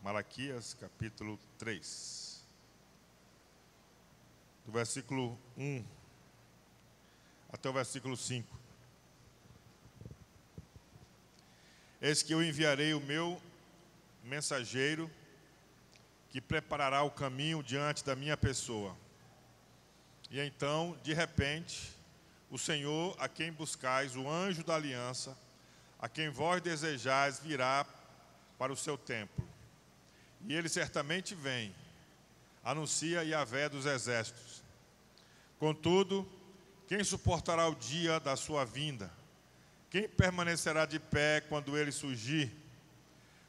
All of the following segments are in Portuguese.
Malaquias, capítulo 3. Do versículo 1 até o versículo 5. Eis que eu enviarei o meu mensageiro, que preparará o caminho diante da minha pessoa. E então, de repente, o Senhor, a quem buscais, o anjo da aliança, a quem vós desejais, virá para o seu templo. E ele certamente vem, anuncia Yahvé dos exércitos. Contudo, quem suportará o dia da sua vinda? Quem permanecerá de pé quando ele surgir?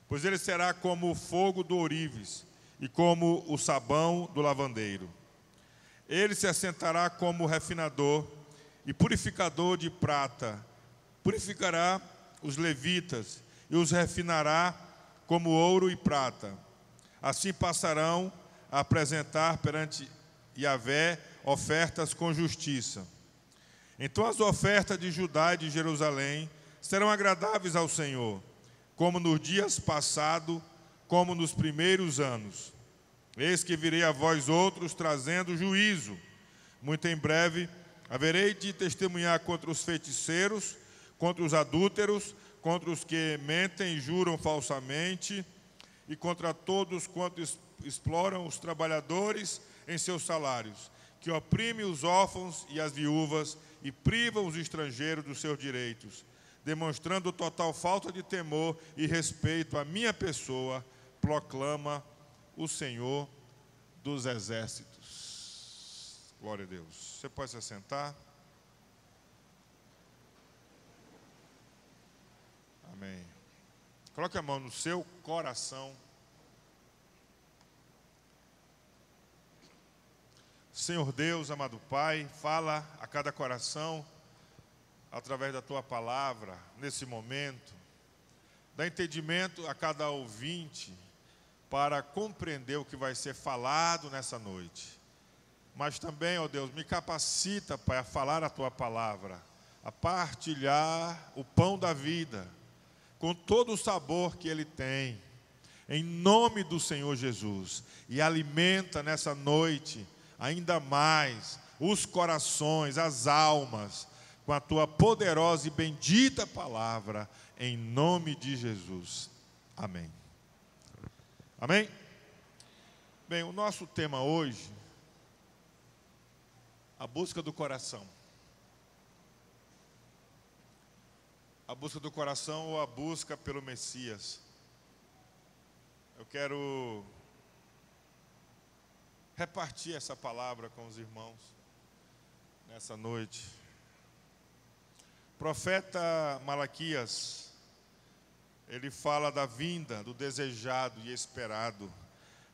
Pois ele será como o fogo do ourives e como o sabão do lavandeiro. Ele se assentará como refinador e purificador de prata. Purificará os levitas e os refinará como ouro e prata. Assim passarão a apresentar perante Yahvé ofertas com justiça. Então as ofertas de Judá e de Jerusalém serão agradáveis ao Senhor, como nos dias passados, como nos primeiros anos. Eis que virei a vós outros trazendo juízo. Muito em breve haverei de testemunhar contra os feiticeiros, contra os adúlteros, contra os que mentem e juram falsamente, e contra todos quantos exploram os trabalhadores em seus salários, que oprimem os órfãos e as viúvas e privam os estrangeiros dos seus direitos, demonstrando total falta de temor e respeito à minha pessoa, proclama o Senhor dos exércitos. Glória a Deus. Você pode se assentar? Amém. Coloque a mão no seu coração. Senhor Deus, amado Pai, fala a cada coração através da Tua palavra nesse momento. Dá entendimento a cada ouvinte para compreender o que vai ser falado nessa noite. Mas também, ó Deus, me capacita, Pai, a falar a Tua palavra, a partilhar o pão da vida, com todo o sabor que ele tem, em nome do Senhor Jesus. E alimenta nessa noite ainda mais os corações, as almas, com a Tua poderosa e bendita palavra, em nome de Jesus. Amém. Amém? Bem, o nosso tema hoje, a busca do coração. A busca do coração ou a busca pelo Messias. Eu quero repartir essa palavra com os irmãos nessa noite. O profeta Malaquias, ele fala da vinda do desejado e esperado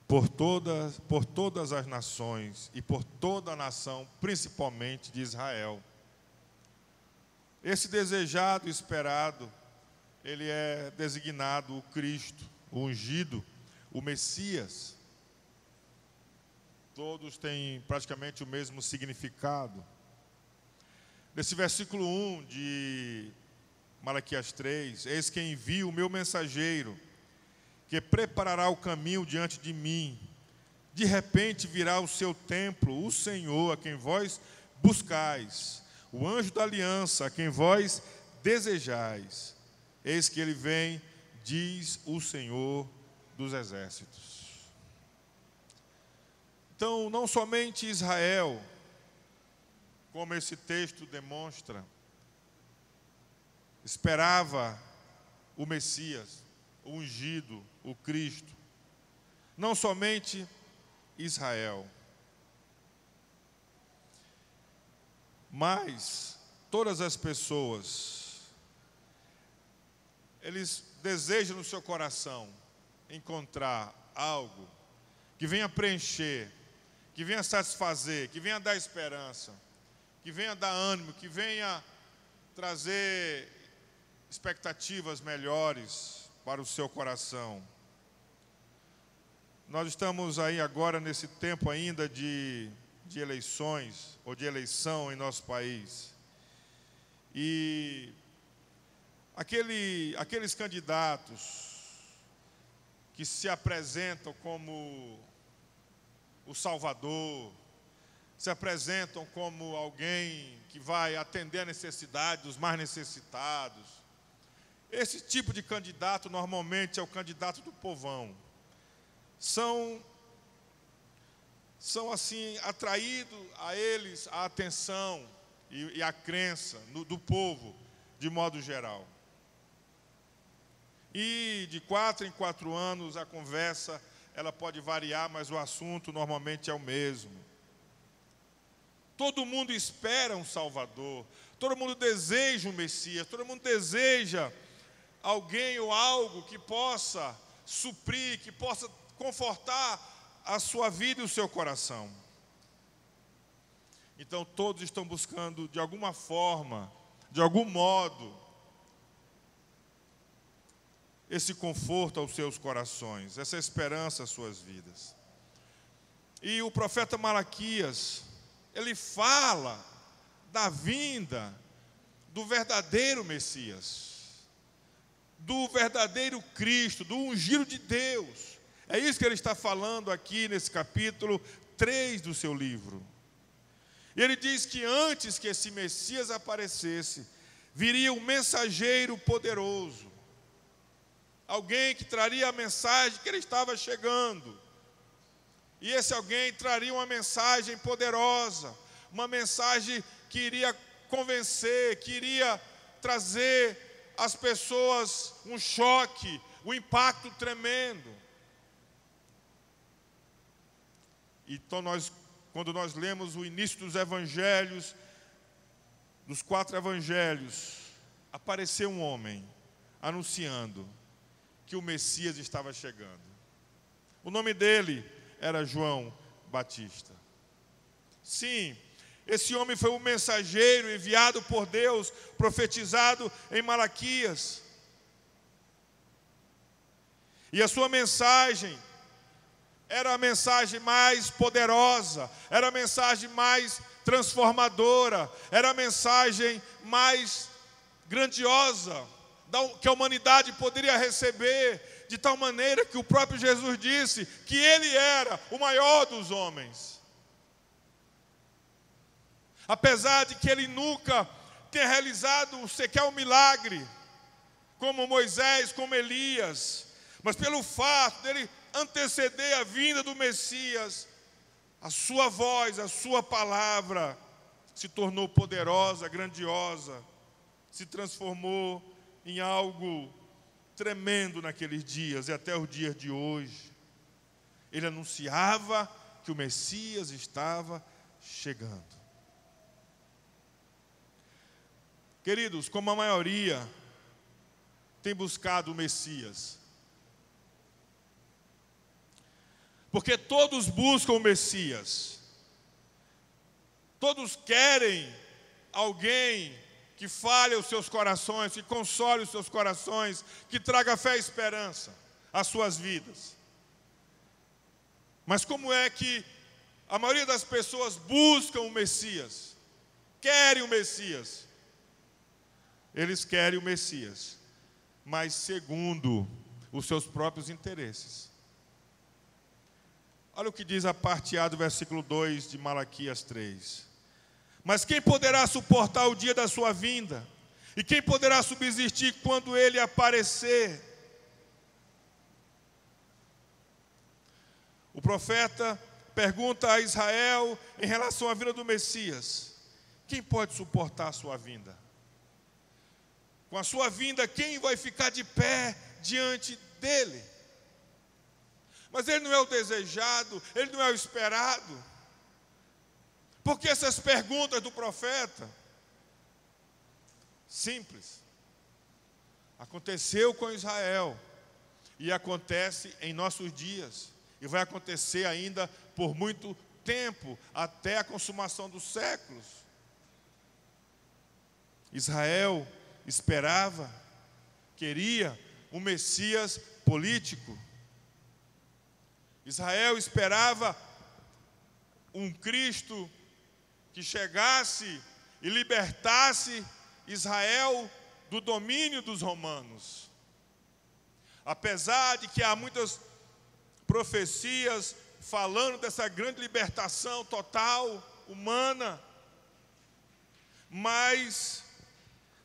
por todas as nações e por toda a nação, principalmente de Israel. Esse desejado e esperado, ele é designado o Cristo, o ungido, o Messias. Todos têm praticamente o mesmo significado. Nesse versículo 1 de Malaquias 3, eis que envio o meu mensageiro, que preparará o caminho diante de mim. De repente virá o seu templo, o Senhor, a quem vós buscais, o anjo da aliança, a quem vós desejais. Eis que ele vem, diz o Senhor dos exércitos. Então, não somente Israel, como esse texto demonstra, esperava o Messias, o ungido, o Cristo. Não somente Israel, mas todas as pessoas, eles desejam no seu coração encontrar algo que venha preencher, que venha satisfazer, que venha dar esperança, que venha dar ânimo, que venha trazer expectativas melhores para o seu coração. Nós estamos aí agora nesse tempo ainda de eleições, ou de eleição em nosso país. E aqueles candidatos que se apresentam como o Salvador, se apresentam como alguém que vai atender a necessidade dos mais necessitados. Esse tipo de candidato normalmente é o candidato do povão. São assim, atraídos a eles a atenção e a crença do povo, de modo geral. E de 4 em 4 anos a conversa ela pode variar, mas o assunto normalmente é o mesmo. Todo mundo espera um Salvador, todo mundo deseja um Messias, todo mundo deseja alguém ou algo que possa suprir, que possa confortar a sua vida e o seu coração. Então todos estão buscando de alguma forma, de algum modo, esse conforto aos seus corações, essa esperança às suas vidas. E o profeta Malaquias, ele fala da vinda do verdadeiro Messias, do verdadeiro Cristo, do ungido de Deus. É isso que ele está falando aqui nesse capítulo 3 do seu livro. E ele diz que antes que esse Messias aparecesse, viria um mensageiro poderoso, alguém que traria a mensagem que ele estava chegando. E esse alguém traria uma mensagem poderosa, uma mensagem que iria convencer, que iria trazer às pessoas um choque, um impacto tremendo. Então quando nós lemos o início dos evangelhos, dos 4 evangelhos, apareceu um homem anunciando que o Messias estava chegando. O nome dele era João Batista. Sim, esse homem foi um mensageiro enviado por Deus, profetizado em Malaquias. E a sua mensagem era a mensagem mais poderosa, era a mensagem mais transformadora, era a mensagem mais grandiosa que a humanidade poderia receber, de tal maneira que o próprio Jesus disse que ele era o maior dos homens. Apesar de que ele nunca tenha realizado sequer um milagre, como Moisés, como Elias, mas pelo fato dele anteceder a vinda do Messias, a sua voz, a sua palavra se tornou poderosa, grandiosa, se transformou em algo tremendo naqueles dias e até os dias de hoje. Ele anunciava que o Messias estava chegando. Queridos, como a maioria tem buscado o Messias, porque todos buscam o Messias, todos querem alguém que fale aos seus corações, que console os seus corações, que traga fé e esperança às suas vidas. Mas como é que a maioria das pessoas buscam o Messias, querem o Messias? Eles querem o Messias, mas segundo os seus próprios interesses. Olha o que diz a parte A do versículo 2 de Malaquias 3. Mas quem poderá suportar o dia da sua vinda? E quem poderá subsistir quando ele aparecer? O profeta pergunta a Israel em relação à vinda do Messias: quem pode suportar a sua vinda? Com a sua vinda, quem vai ficar de pé diante dele? Mas ele não é o desejado, ele não é o esperado. Por que essas perguntas do profeta? Simples. Aconteceu com Israel e acontece em nossos dias e vai acontecer ainda por muito tempo, até a consumação dos séculos. Israel esperava, queria um Messias político. Israel esperava um Cristo que chegasse e libertasse Israel do domínio dos romanos. Apesar de que há muitas profecias falando dessa grande libertação total, humana, mas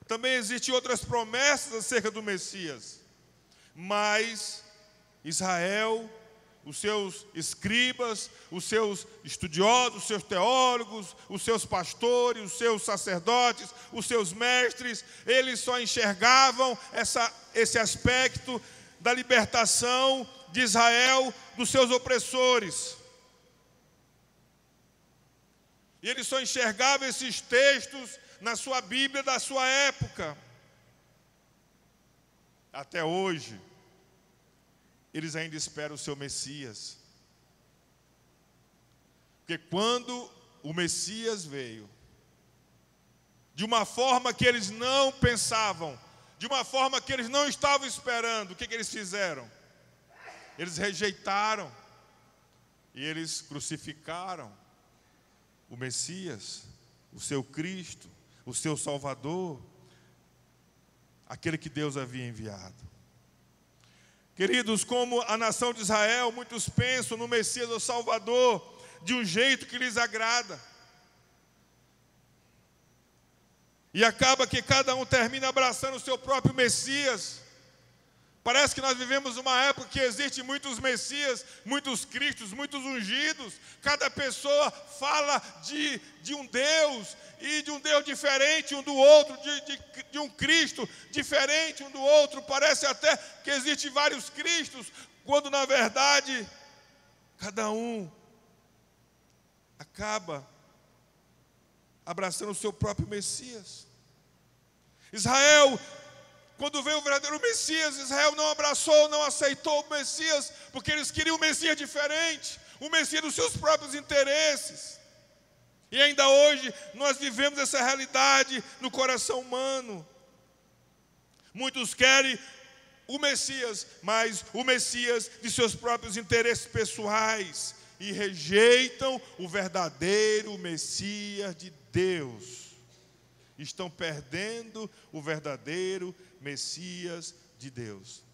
também existem outras promessas acerca do Messias. Mas Israel, os seus escribas, os seus estudiosos, os seus teólogos, os seus pastores, os seus sacerdotes, os seus mestres, eles só enxergavam esse aspecto da libertação de Israel dos seus opressores. E eles só enxergavam esses textos na sua Bíblia da sua época. Até hoje, eles ainda esperam o seu Messias. Porque quando o Messias veio, de uma forma que eles não pensavam, de uma forma que eles não estavam esperando, o que eles fizeram? Eles rejeitaram e eles crucificaram o Messias, o seu Cristo, o seu Salvador, aquele que Deus havia enviado. Queridos, como a nação de Israel, muitos pensam no Messias, o Salvador, de um jeito que lhes agrada. E acaba que cada um termina abraçando o seu próprio Messias. Parece que nós vivemos uma época que existem muitos Messias, muitos Cristos, muitos ungidos. Cada pessoa fala de um Deus, e de um Deus diferente um do outro, de um Cristo diferente um do outro. Parece até que existem vários Cristos, quando na verdade, cada um acaba abraçando o seu próprio Messias. Israel, quando veio o verdadeiro Messias, Israel não abraçou, não aceitou o Messias, porque eles queriam um Messias diferente, um Messias dos seus próprios interesses. E ainda hoje nós vivemos essa realidade no coração humano. Muitos querem o Messias, mas o Messias de seus próprios interesses pessoais, e rejeitam o verdadeiro Messias de Deus. Estão perdendo o verdadeiro Messias de Deus.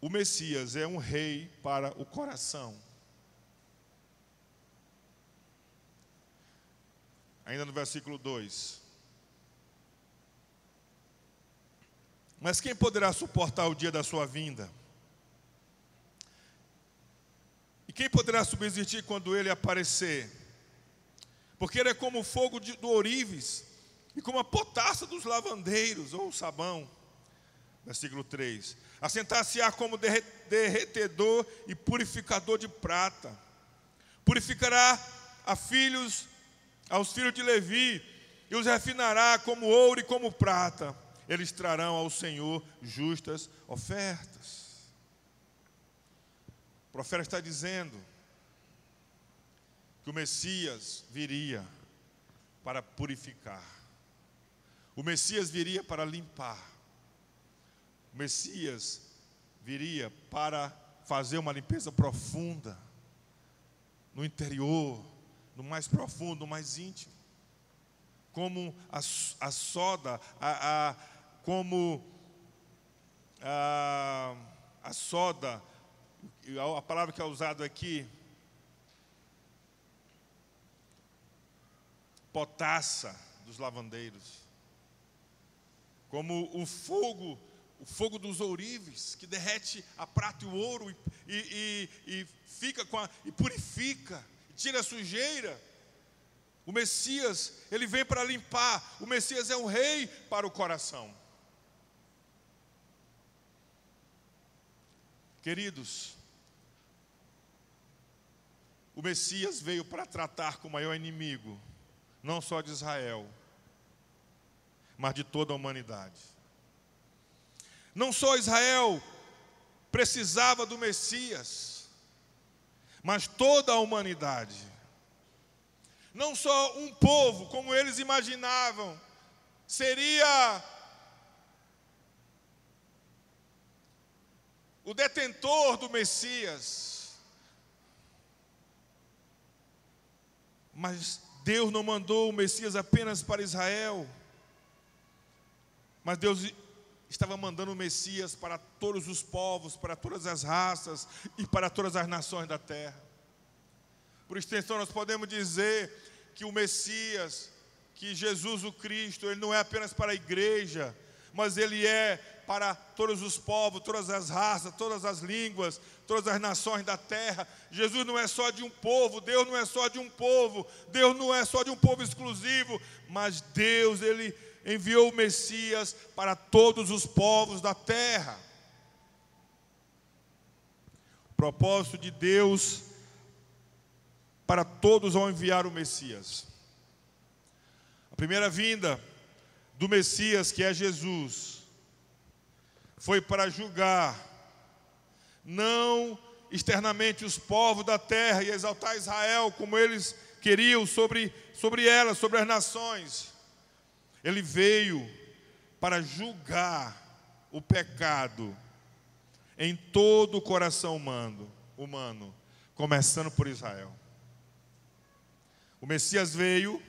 O Messias é um rei para o coração. Ainda no versículo 2. Mas quem poderá suportar o dia da sua vinda? E quem poderá subsistir quando ele aparecer? Porque ele é como o fogo do ourives, e como a potassa dos lavandeiros, ou o sabão. Versículo 3. Assentar-se-á como derretedor e purificador de prata. Purificará aos filhos de Levi, e os refinará como ouro e como prata. Eles trarão ao Senhor justas ofertas. O profeta está dizendo que o Messias viria para purificar. O Messias viria para limpar. O Messias viria para fazer uma limpeza profunda, no interior, no mais profundo, no mais íntimo. Como a soda, a palavra que é usada aqui, potassa dos lavandeiros. Como o fogo dos ourives, que derrete a prata e o ouro e fica e purifica, e tira a sujeira. O Messias, ele vem para limpar. O Messias é um rei para o coração. Queridos, o Messias veio para tratar com o maior inimigo, não só de Israel, mas de toda a humanidade. Não só Israel precisava do Messias, mas toda a humanidade. Não só um povo, como eles imaginavam, seria o detentor do Messias. Mas Deus não mandou o Messias apenas para Israel, mas Deus estava mandando o Messias para todos os povos, para todas as raças e para todas as nações da terra. Por extensão, nós podemos dizer que o Messias, que Jesus o Cristo, ele não é apenas para a igreja, mas ele é para todos os povos, todas as raças, todas as línguas, todas as nações da terra. Jesus não é só de um povo, Deus não é só de um povo, Deus não é só de um povo exclusivo, mas Deus, ele enviou o Messias para todos os povos da terra. O propósito de Deus para todos ao enviar o Messias. A primeira vinda do Messias, que é Jesus, foi para julgar, não externamente os povos da terra e exaltar Israel como eles queriam sobre elas, sobre as nações. Ele veio para julgar o pecado em todo o coração humano, começando por Israel. O Messias veio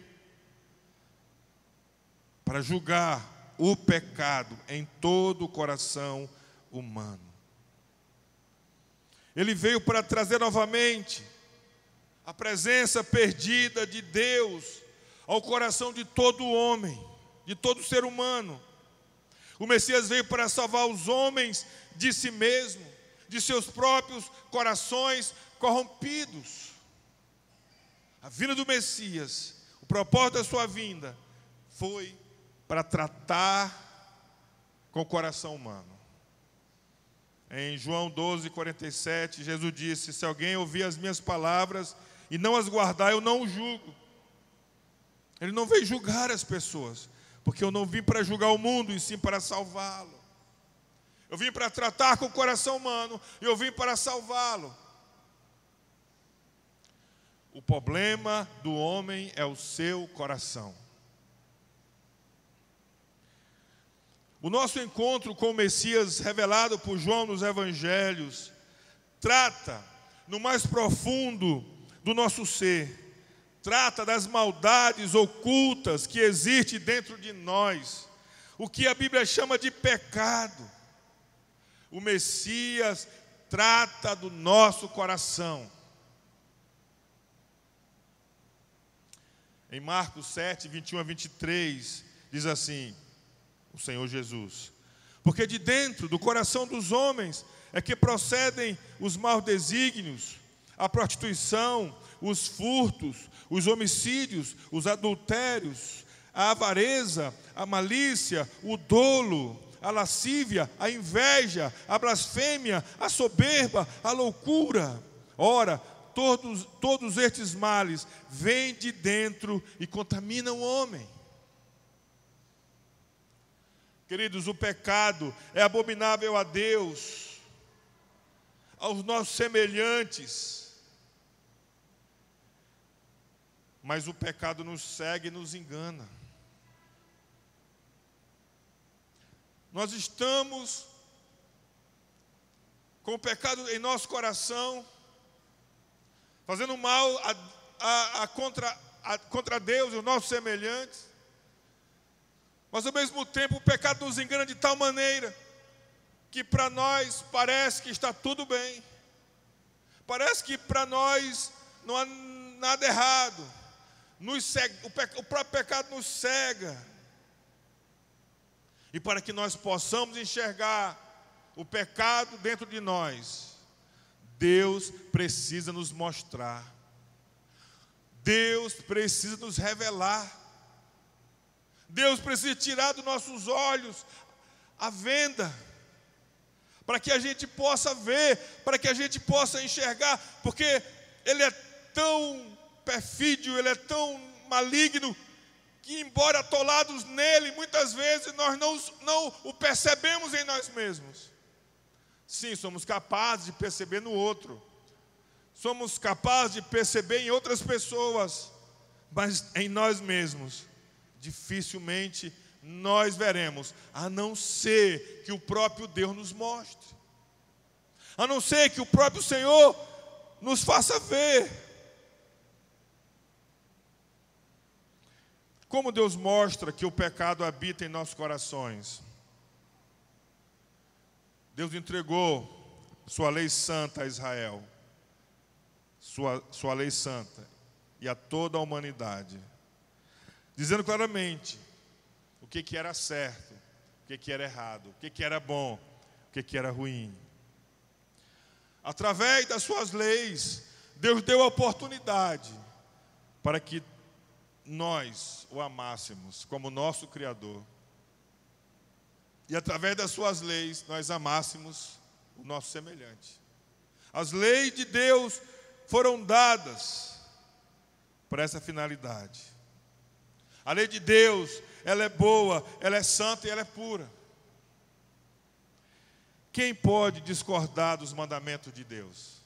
para julgar o pecado em todo o coração humano. Ele veio para trazer novamente a presença perdida de Deus ao coração de todo homem, de todo ser humano. O Messias veio para salvar os homens de si mesmo, de seus próprios corações corrompidos. A vinda do Messias, o propósito da sua vinda, foi para tratar com o coração humano. Em João 12:47, Jesus disse: se alguém ouvir as minhas palavras e não as guardar, eu não o julgo. Ele não veio julgar as pessoas, porque eu não vim para julgar o mundo, e sim para salvá-lo. Eu vim para tratar com o coração humano, e eu vim para salvá-lo. O problema do homem é o seu coração. O nosso encontro com o Messias, revelado por João nos Evangelhos, trata no mais profundo do nosso ser, trata das maldades ocultas que existem dentro de nós, o que a Bíblia chama de pecado. O Messias trata do nosso coração. Em Marcos 7, 21 a 23, diz assim, o Senhor Jesus: porque de dentro do coração dos homens é que procedem os maus desígnios, a prostituição, os furtos, os homicídios, os adultérios, a avareza, a malícia, o dolo, a lascívia, a inveja, a blasfêmia, a soberba, a loucura. Ora, todos estes males vêm de dentro e contaminam o homem. Queridos, o pecado é abominável a Deus, aos nossos semelhantes. Mas o pecado nos segue e nos engana. Nós estamos com o pecado em nosso coração, fazendo mal contra Deus e os nossos semelhantes. Mas ao mesmo tempo o pecado nos engana de tal maneira que para nós parece que está tudo bem. Parece que para nós não há nada errado. O próprio pecado nos cega. E para que nós possamos enxergar o pecado dentro de nós, Deus precisa nos mostrar. Deus precisa nos revelar. Deus precisa tirar dos nossos olhos a venda, para que a gente possa ver, para que a gente possa enxergar, porque Ele é tão perfídio, Ele é tão maligno, que embora atolados nele, muitas vezes nós não o percebemos em nós mesmos. Sim, somos capazes de perceber no outro, somos capazes de perceber em outras pessoas, mas em nós mesmos dificilmente nós veremos, a não ser que o próprio Deus nos mostre, a não ser que o próprio Senhor nos faça ver. Como Deus mostra que o pecado habita em nossos corações? Deus entregou sua lei santa a Israel, sua lei santa, e a toda a humanidade, dizendo claramente o que era certo, o que era errado, o que era bom, o que era ruim. Através das suas leis, Deus deu a oportunidade para que nós o amássemos como nosso Criador. E através das suas leis, nós amássemos o nosso semelhante. As leis de Deus foram dadas para essa finalidade. A lei de Deus, ela é boa, ela é santa e ela é pura. Quem pode discordar dos mandamentos de Deus?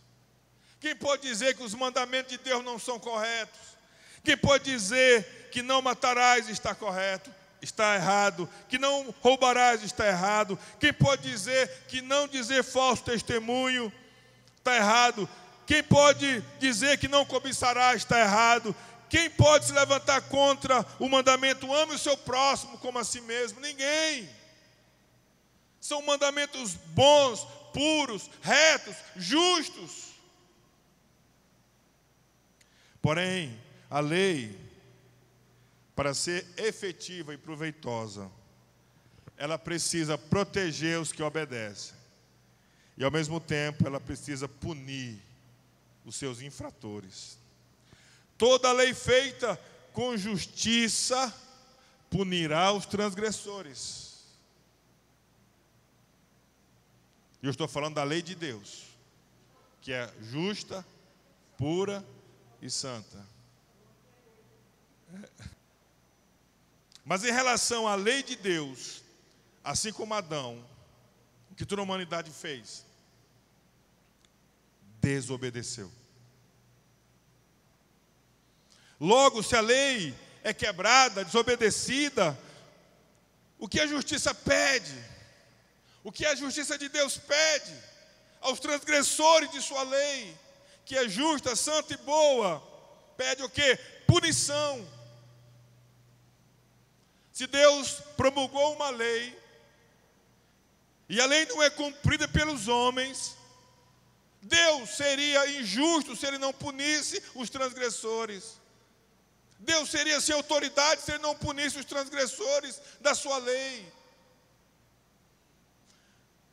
Quem pode dizer que os mandamentos de Deus não são corretos? Quem pode dizer que não matarás está correto? Está errado. Que não roubarás está errado. Quem pode dizer que não dizer falso testemunho está errado? Quem pode dizer que não cobiçarás está errado? Quem pode se levantar contra o mandamento ame o seu próximo como a si mesmo? Ninguém. São mandamentos bons, puros, retos, justos. Porém, a lei, para ser efetiva e proveitosa, ela precisa proteger os que obedecem. E ao mesmo tempo, ela precisa punir os seus infratores. Toda lei feita com justiça punirá os transgressores. Eu estou falando da lei de Deus, que é justa, pura e santa. Mas em relação à lei de Deus, assim como Adão, o que toda a humanidade fez? Desobedeceu. Logo, se a lei é quebrada, desobedecida, o que a justiça pede? O que a justiça de Deus pede aos transgressores de sua lei, que é justa, santa e boa? Pede o quê? Punição. Se Deus promulgou uma lei, e a lei não é cumprida pelos homens, Deus seria injusto se Ele não punisse os transgressores. Deus seria sem autoridade se Ele não punisse os transgressores da sua lei.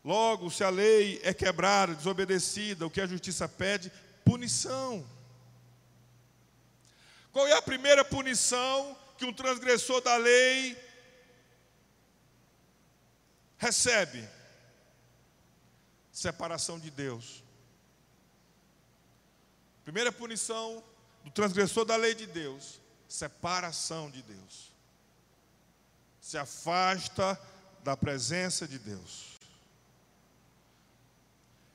Logo, se a lei é quebrada, desobedecida, o que a justiça pede? Punição. Qual é a primeira punição que um transgressor da lei recebe? Separação de Deus. Primeira punição do transgressor da lei de Deus: separação de Deus. Se afasta da presença de Deus.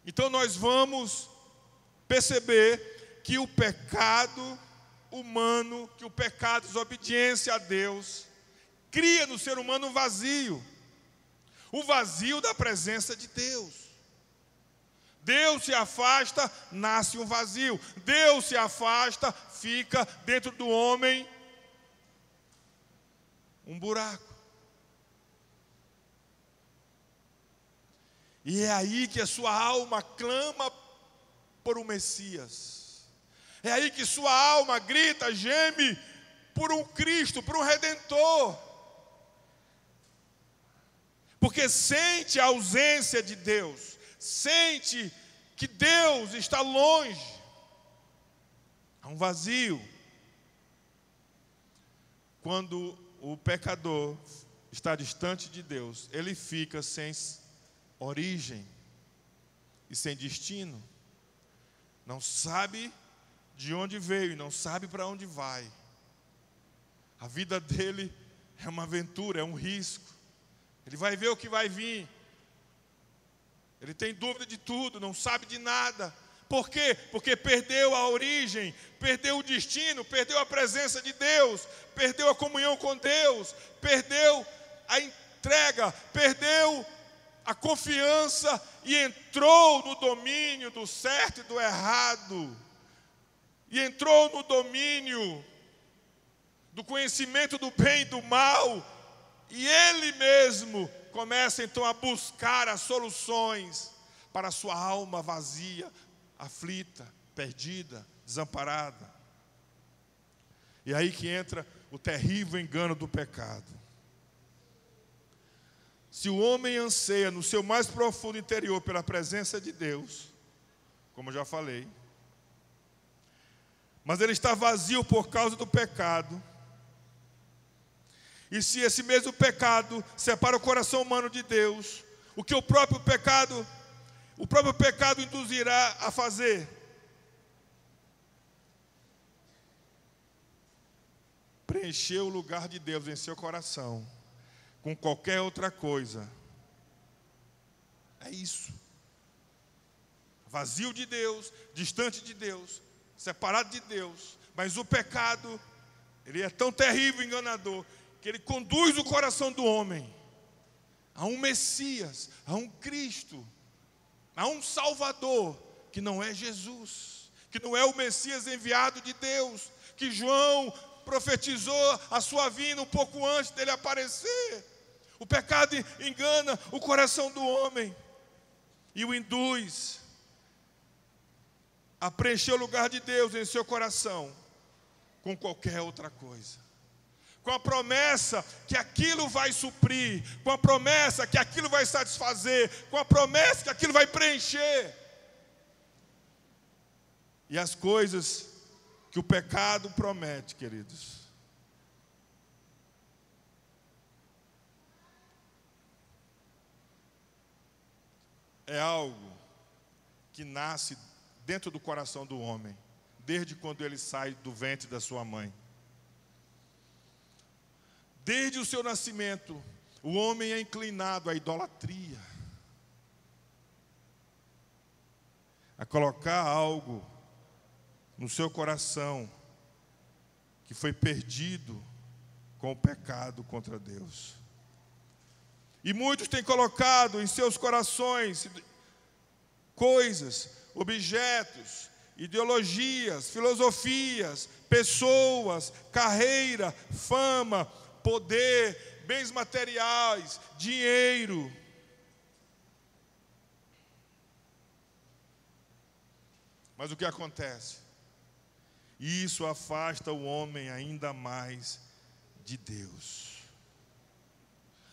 Então nós vamos perceber que o pecado humano, que o pecado, desobediência a Deus, cria no ser humano um vazio. O vazio da presença de Deus. Deus se afasta, nasce um vazio. Deus se afasta, fica dentro do homem um buraco. E é aí que a sua alma clama por um Messias. É aí que sua alma grita, geme por um Cristo, por um Redentor. Porque sente a ausência de Deus, sente que Deus está longe. Há um vazio. Quando o pecador está distante de Deus, ele fica sem origem e sem destino. Não sabe de onde veio e não sabe para onde vai. A vida dele é uma aventura, é um risco. Ele vai ver o que vai vir. Ele tem dúvida de tudo, não sabe de nada. Por quê? Porque perdeu a origem, perdeu o destino, perdeu a presença de Deus, perdeu a comunhão com Deus, perdeu a entrega, perdeu a confiança e entrou no domínio do certo e do errado. E entrou no domínio do conhecimento do bem e do mal. E ele mesmo começa então a buscar as soluções para a sua alma vazia, aflita, perdida, desamparada. E aí que entra o terrível engano do pecado. Se o homem anseia no seu mais profundo interior pela presença de Deus, como eu já falei, mas ele está vazio por causa do pecado, e se esse mesmo pecado separa o coração humano de Deus, o que o próprio pecado induzirá a fazer? Preencher o lugar de Deus em seu coração com qualquer outra coisa. É isso. Vazio de Deus, distante de Deus, separado de Deus. Mas o pecado, ele é tão terrível e enganador, que ele conduz o coração do homem a um Messias, a um Cristo, a um Salvador, que não é Jesus, que não é o Messias enviado de Deus, que João profetizou a sua vinda um pouco antes dele aparecer. O pecado engana o coração do homem e o induz a preencher o lugar de Deus em seu coração com qualquer outra coisa, com a promessa que aquilo vai suprir, com a promessa que aquilo vai satisfazer, com a promessa que aquilo vai preencher. E as coisas que o pecado promete, queridos, é algo que nasce dentro do coração do homem, desde quando ele sai do ventre da sua mãe. Desde o seu nascimento, o homem é inclinado à idolatria, a colocar algo no seu coração que foi perdido com o pecado contra Deus. E muitos têm colocado em seus corações coisas, objetos, ideologias, filosofias, pessoas, carreira, fama, poder, bens materiais, dinheiro. Mas o que acontece? Isso afasta o homem ainda mais de Deus,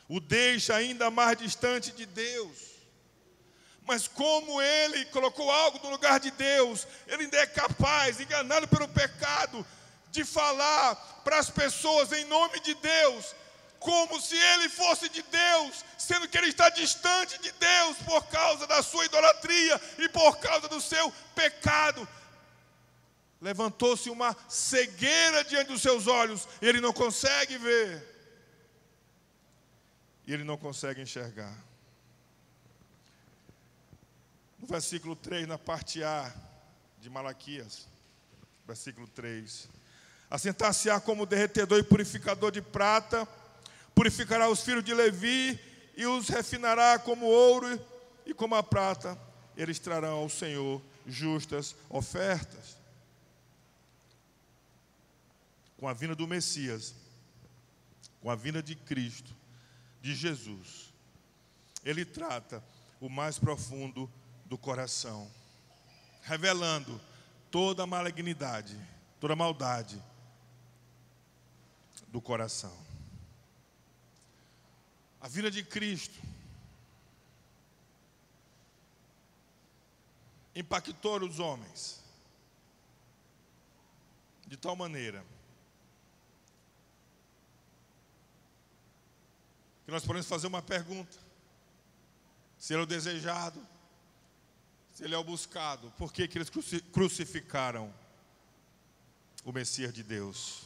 o deixa ainda mais distante de Deus. Mas como ele colocou algo no lugar de Deus, ele ainda é capaz, enganado pelo pecado, de falar para as pessoas em nome de Deus, como se ele fosse de Deus, sendo que ele está distante de Deus por causa da sua idolatria e por causa do seu pecado. Levantou-se uma cegueira diante dos seus olhos, ele não consegue ver, e ele não consegue enxergar. No versículo 3, na parte A de Malaquias, versículo 3: assentar-se-á como derretedor e purificador de prata, purificará os filhos de Levi e os refinará como ouro e como a prata. Eles trarão ao Senhor justas ofertas. Com a vinda do Messias, com a vinda de Cristo, de Jesus, ele trata o mais profundo do coração, revelando toda a malignidade, toda a maldade do coração. A vinda de Cristo impactou os homens de tal maneira que nós podemos fazer uma pergunta: se ele é o desejado, se ele é o buscado, por que eles crucificaram o Messias de Deus?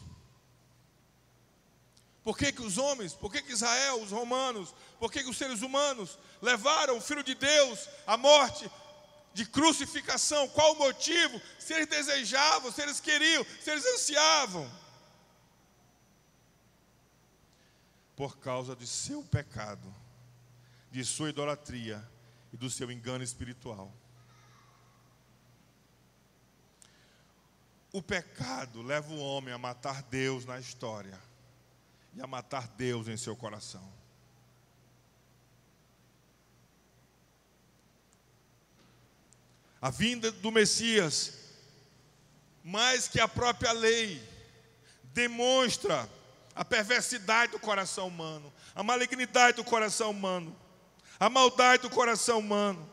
Por que os homens, por que Israel, os romanos, por que os seres humanos levaram o Filho de Deus à morte de crucificação? Qual o motivo? Se eles desejavam, se eles queriam, se eles ansiavam. Por causa de seu pecado, de sua idolatria e do seu engano espiritual. O pecado leva o homem a matar Deus na história e a matar Deus em seu coração. A vinda do Messias, mais que a própria lei, demonstra a perversidade do coração humano, a malignidade do coração humano, a maldade do coração humano.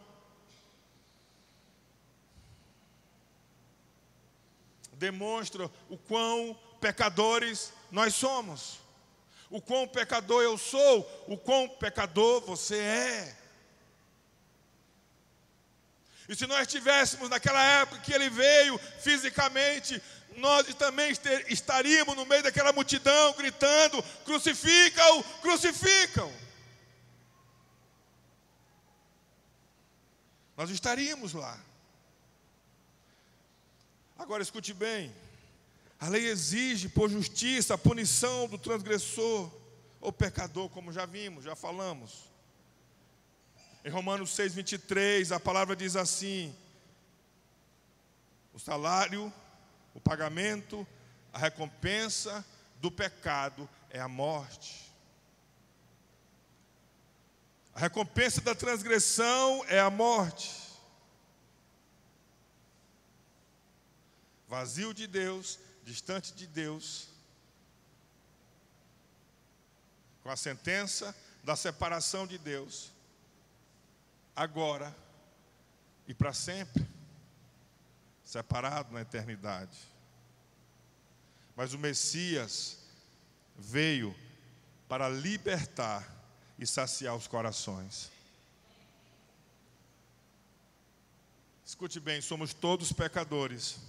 Demonstra o quão pecadores nós somos, o quão pecador eu sou, o quão pecador você é. E se nós estivéssemos naquela época que ele veio fisicamente, nós também estaríamos no meio daquela multidão gritando: crucificam, crucificam. Nós estaríamos lá. Agora escute bem, a lei exige por justiça a punição do transgressor ou pecador, como já vimos, já falamos. Em Romanos 6:23, a palavra diz assim: o salário, o pagamento, a recompensa do pecado é a morte. A recompensa da transgressão é a morte. Vazio de Deus, distante de Deus, com a sentença da separação de Deus, agora e para sempre, separado na eternidade. Mas o Messias veio para libertar e saciar os corações. Escute bem, somos todos pecadores.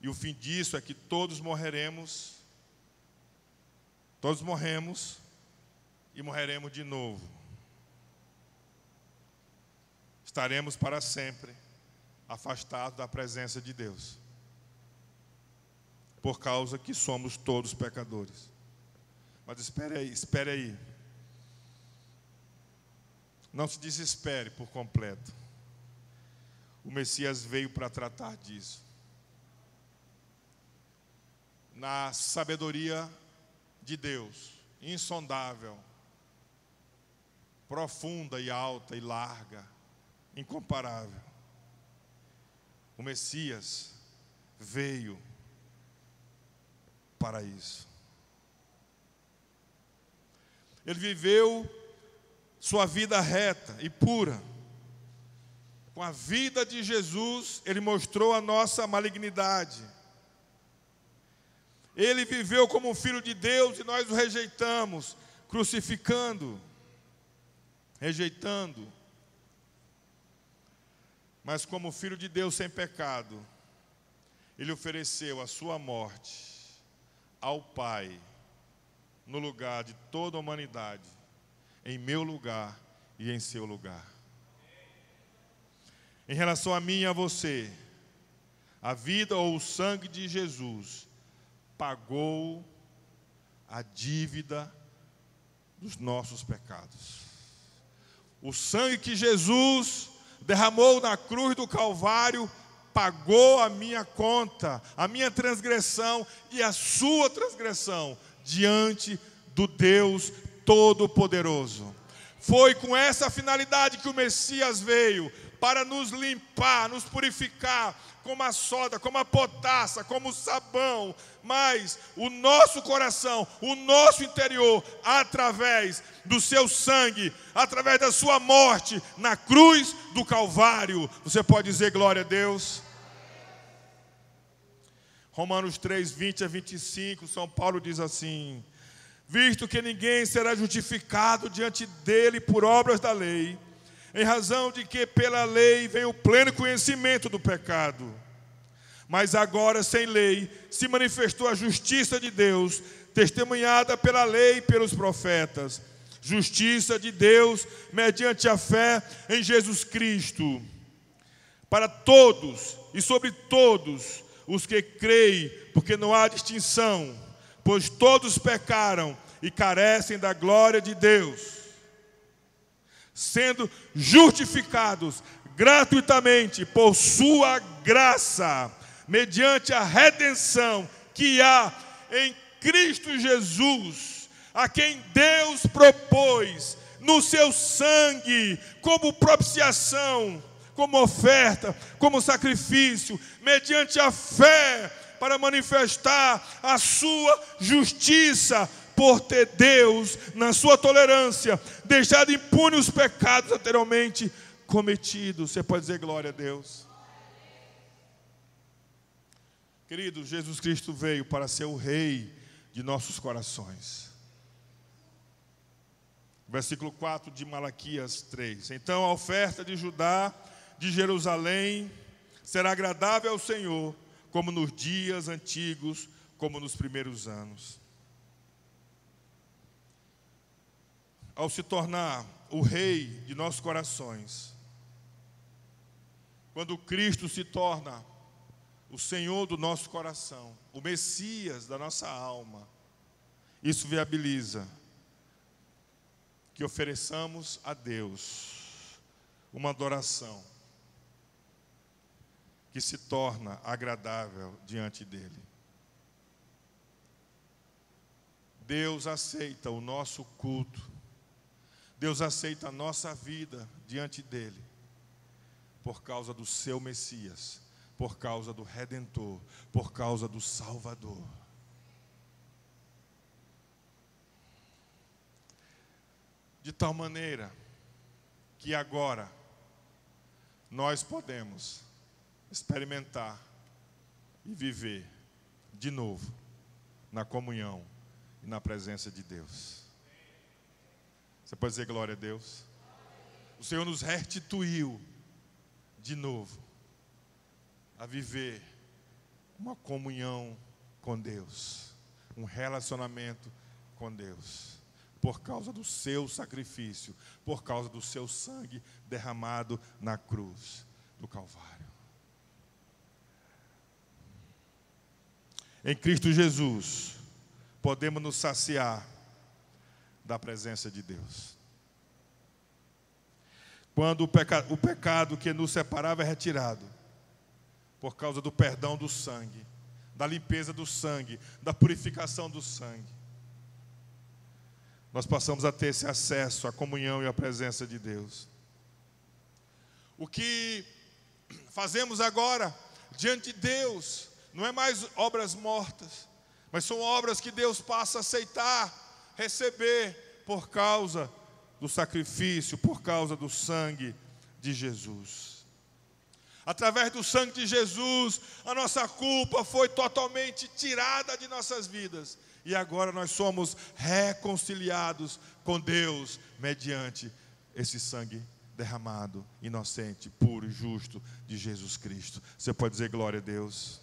E o fim disso é que todos morreremos, todos morremos e morreremos de novo. Estaremos para sempre afastados da presença de Deus, por causa que somos todos pecadores. Mas espere aí. Não se desespere por completo. O Messias veio para tratar disso. Na sabedoria de Deus, insondável, profunda e alta e larga, incomparável, o Messias veio para isso. Ele viveu sua vida reta e pura. Com a vida de Jesus, ele mostrou a nossa malignidade. Ele viveu como um filho de Deus e nós o rejeitamos, crucificando, rejeitando. Mas como filho de Deus sem pecado, ele ofereceu a sua morte ao Pai, no lugar de toda a humanidade, em meu lugar e em seu lugar. Em relação a mim e a você, a vida ou o sangue de Jesus pagou a dívida dos nossos pecados. O sangue que Jesus derramou na cruz do Calvário pagou a minha conta, a minha transgressão e a sua transgressão diante do Deus Todo-Poderoso. Foi com essa finalidade que o Messias veio, para nos limpar, nos purificar, como a soda, como a potassa, como o sabão, mas o nosso coração, o nosso interior, através do seu sangue, através da sua morte na cruz do Calvário. Você pode dizer glória a Deus? Romanos 3:20-25, São Paulo diz assim: visto que ninguém será justificado diante dele por obras da lei, em razão de que pela lei veio o pleno conhecimento do pecado. Mas agora, sem lei, se manifestou a justiça de Deus, testemunhada pela lei e pelos profetas. Justiça de Deus mediante a fé em Jesus Cristo, para todos e sobre todos os que creem, porque não há distinção, pois todos pecaram e carecem da glória de Deus, sendo justificados gratuitamente por sua graça, mediante a redenção que há em Cristo Jesus, a quem Deus propôs no seu sangue como propiciação como oferta, como sacrifício, mediante a fé, para manifestar a sua justiça, por ter Deus, na sua tolerância, deixado impune os pecados anteriormente cometidos. Você pode dizer glória a Deus? Querido, Jesus Cristo veio para ser o Rei de nossos corações. Versículo 4 de Malaquias 3. Então a oferta de Judá, de Jerusalém, será agradável ao Senhor, como nos dias antigos, como nos primeiros anos. Ao se tornar o Rei de nossos corações, quando Cristo se torna o Senhor do nosso coração, o Messias da nossa alma, isso viabiliza que ofereçamos a Deus uma adoração que se torna agradável diante dEle. Deus aceita o nosso culto, Deus aceita a nossa vida diante dEle, por causa do seu Messias, por causa do Redentor, por causa do Salvador. De tal maneira que agora nós podemos experimentar e viver de novo na comunhão e na presença de Deus. Você pode dizer glória a Deus? O Senhor nos restituiu de novo a viver uma comunhão com Deus, um relacionamento com Deus, por causa do seu sacrifício, por causa do seu sangue derramado na cruz do Calvário. Em Cristo Jesus, podemos nos saciar da presença de Deus. Quando o pecado que nos separava é retirado, por causa do perdão do sangue, da limpeza do sangue, da purificação do sangue, nós passamos a ter esse acesso à comunhão e à presença de Deus. O que fazemos agora diante de Deus não é mais obras mortas, mas são obras que Deus passa a aceitar, receber, por causa do sacrifício, por causa do sangue de Jesus. Através do sangue de Jesus, a nossa culpa foi totalmente tirada de nossas vidas. E agora nós somos reconciliados com Deus, mediante esse sangue derramado, inocente, puro e justo de Jesus Cristo. Você pode dizer glória a Deus?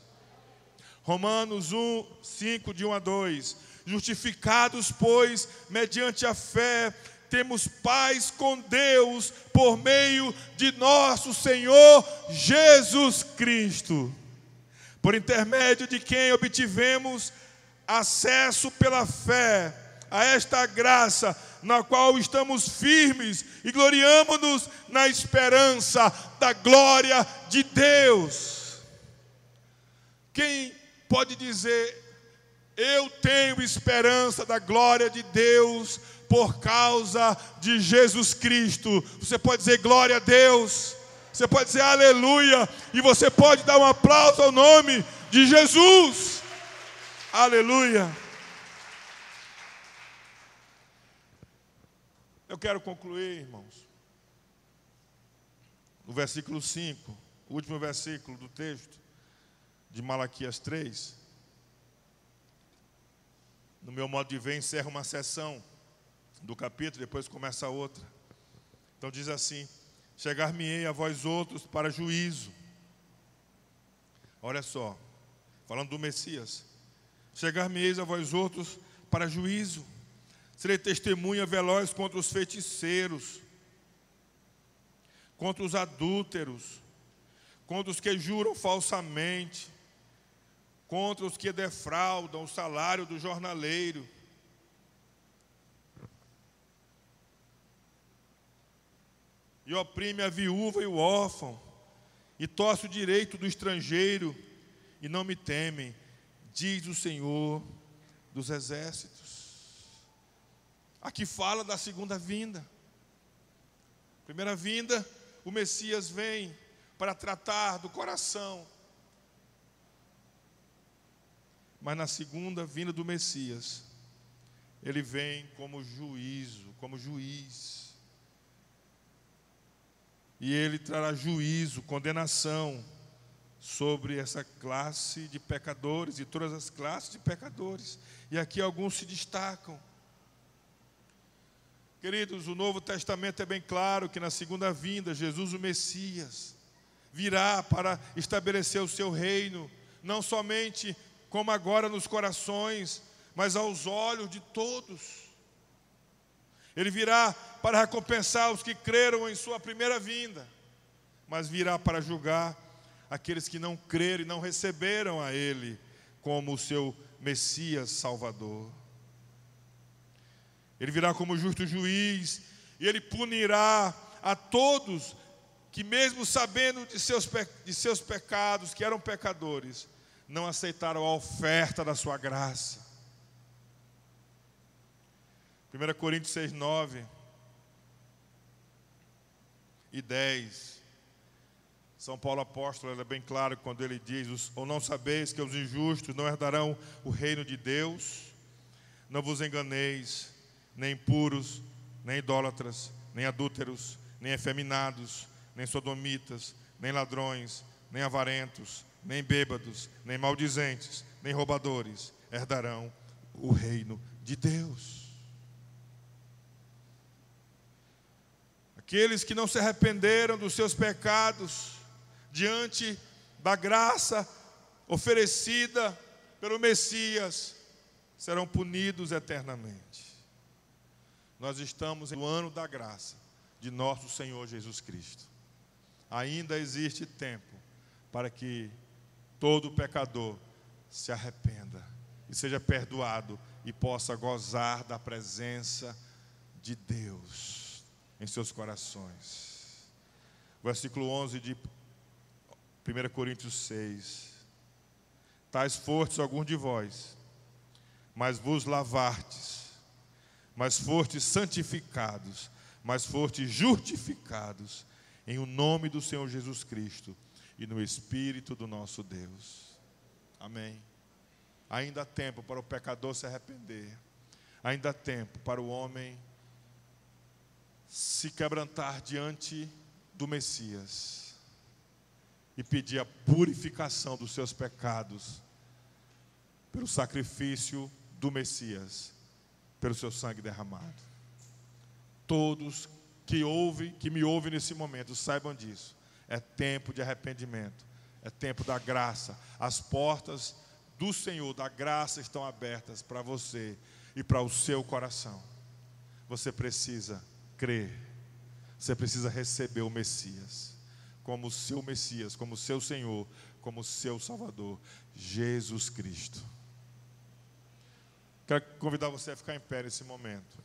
Romanos 1, 5, de 1 a 2. Justificados, pois, mediante a fé, temos paz com Deus, por meio de nosso Senhor Jesus Cristo, por intermédio de quem obtivemos acesso pela fé a esta graça, na qual estamos firmes e gloriamo-nos na esperança da glória de Deus. Quem pode dizer: eu tenho esperança da glória de Deus por causa de Jesus Cristo? Você pode dizer glória a Deus, você pode dizer aleluia, e você pode dar um aplauso ao nome de Jesus. Aleluia. Eu quero concluir, irmãos, no versículo 5, o último versículo do texto de Malaquias 3. No meu modo de ver, encerra uma seção do capítulo, depois começa outra. Então diz assim: chegar-me-ei a vós outros para juízo. Olha só, falando do Messias. Chegar-me-eis a vós outros para juízo. Serei testemunha veloz contra os feiticeiros, contra os adúlteros, contra os que juram falsamente, contra os que defraudam o salário do jornaleiro, e oprime a viúva e o órfão, e torce o direito do estrangeiro, e não me temem, diz o Senhor dos exércitos. Aqui fala da segunda vinda. Primeira vinda, o Messias vem para tratar do coração. Mas na segunda vinda do Messias, ele vem como juízo, como juiz. E ele trará juízo, condenação sobre essa classe de pecadores e todas as classes de pecadores. E aqui alguns se destacam. Queridos, o Novo Testamento é bem claro que na segunda vinda, Jesus, o Messias, virá para estabelecer o seu reino, não somente como agora nos corações, mas aos olhos de todos. Ele virá para recompensar os que creram em sua primeira vinda, mas virá para julgar aqueles que não creram e não receberam a Ele como o seu Messias Salvador. Ele virá como justo juiz, e Ele punirá a todos que, mesmo sabendo de seus pecados, que eram pecadores, não aceitaram a oferta da sua graça. 1 Coríntios 6, 9 e 10. São Paulo apóstolo, é bem claro quando ele diz: ou não sabeis que os injustos não herdarão o reino de Deus? Não vos enganeis, nem impuros, nem idólatras, nem adúlteros, nem efeminados, nem sodomitas, nem ladrões, nem avarentos, nem bêbados, nem maldizentes, nem roubadores herdarão o reino de Deus. Aqueles que não se arrependeram dos seus pecados diante da graça oferecida pelo Messias serão punidos eternamente. Nós estamos no ano da graça de nosso Senhor Jesus Cristo. Ainda existe tempo para que todo pecador se arrependa e seja perdoado e possa gozar da presença de Deus em seus corações. Versículo 11 de 1 Coríntios 6. Tais fostes alguns de vós, mas vos lavastes, mas fostes santificados, mas fostes justificados em o nome do Senhor Jesus Cristo e no Espírito do nosso Deus. Amém. Ainda há tempo para o pecador se arrepender. Ainda há tempo para o homem se quebrantar diante do Messias e pedir a purificação dos seus pecados pelo sacrifício do Messias, pelo seu sangue derramado. Todos que me ouvem nesse momento, saibam disso. É tempo de arrependimento, é tempo da graça. As portas do Senhor, da graça, estão abertas para você e para o seu coração. Você precisa crer, você precisa receber o Messias como o seu Messias, como o seu Senhor, como o seu Salvador, Jesus Cristo. Quero convidar você a ficar em pé nesse momento.